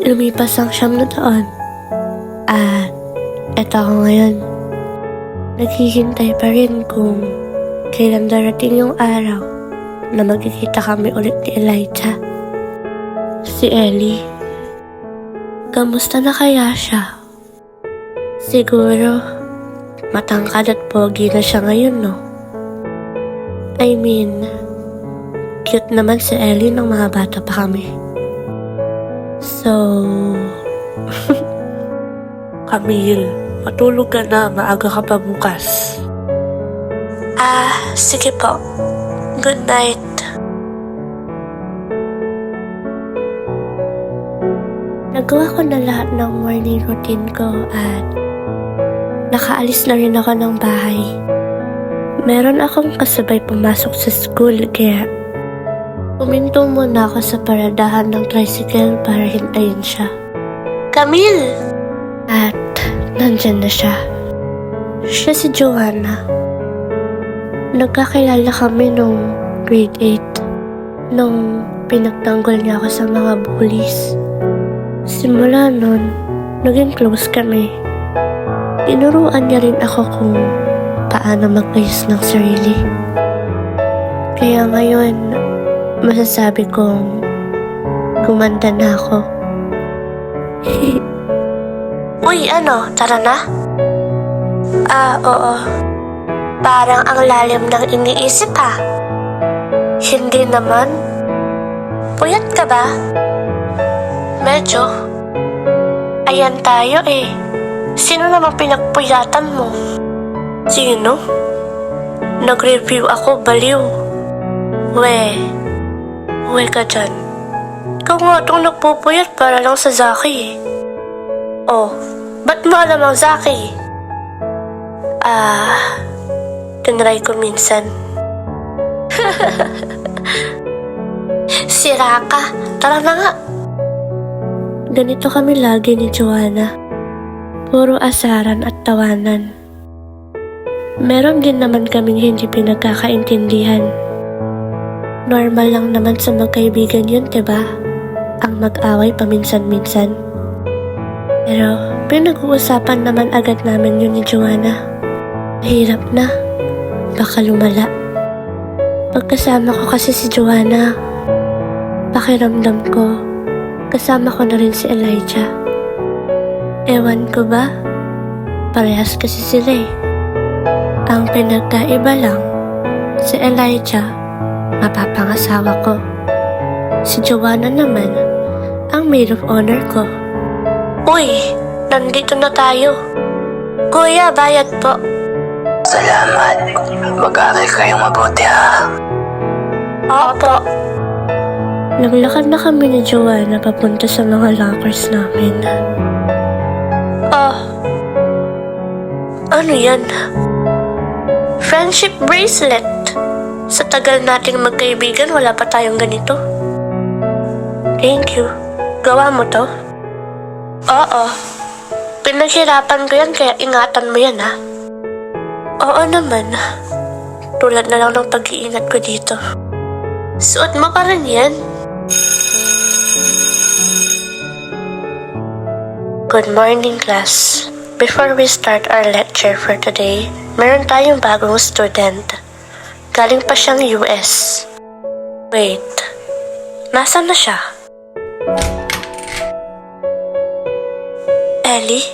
Lumipas ang 9 na taon. At eto ako ngayon. Naghihintay pa rin kung kailan darating yung araw na magkikita kami ulit ni Elijah. Si Ellie. Kamusta na kaya siya? Siguro, matangkad at pogi na siya ngayon, no? I mean, cute naman si Ellie nung mga bata pa kami. So, Camille, matulog ka na, maaga ka pa bukas. Sige po. Good night. Nagawa ko na lahat ng morning routine ko at nakaalis na rin ako ng bahay. Meron akong kasabay pumasok sa school kaya puminto muna ako sa paradahan ng tricycle para hintayin siya. Camille! At nandyan na siya. Siya si Joanna. Nagkakilala kami nung grade 8 nung pinagtanggol niya ako sa mga bullies. Simula nun, naging close kami. Tinuruan niya rin ako kung paano mag-ayos ng sarili. Kaya ngayon, masasabi kong gumanda na ako. Uy, tara na? Oo. Parang ang lalim ng iniisip ha. Hindi naman. Puyat ka ba? Medyo. Ayan tayo eh. Sino namang pinagpuyatan mo? Sino? Nag-review ako, baliw. We ka dyan. Ikaw nga itong nagpupuyat para lang sa Zaki eh. Oh, ba't mo alam ang Zaki? Tinry ko minsan. Sira ka. Tara na nga. Ganito kami lagi ni Joanna. Puro asaran at tawanan. Meron din naman kaming hindi pinagkakaintindihan. Normal lang naman sa magkaibigan yun, diba? Ang mag-away paminsan-minsan. Pero pinag-uusapan naman agad namin yun ni Joanna. Mahirap na. Baka lumala. Pagkasama ko kasi si Joanna, pakiramdam ko, kasama ko na rin si Elijah. Ewan ko ba? Parehas kasi sila eh. Ang pinagkaiba lang, si Elijah, mapapangasawa ko. Si Joanna naman, ang maid of honor ko. Uy, nandito na tayo. Kuya, bayad po. Salamat. Mag-aaral kayong mabuti ha. Opo. Naglakad na kami ni Joanna papunta sa mga lockers namin. Ano yan? Friendship bracelet. Sa tagal nating magkaibigan, wala pa tayong ganito. Thank you. Gawa mo to? Oo. Pinaghirapan ko yan kaya ingatan mo yan ha. Oo naman. Tulad na lang ng pag-iingat ko dito. Suot mo pa rin yan. Good morning, class. Before we start our lecture for today, meron tayong bagong student. Galing pa siyang US. Wait, nasaan na siya? Ellie?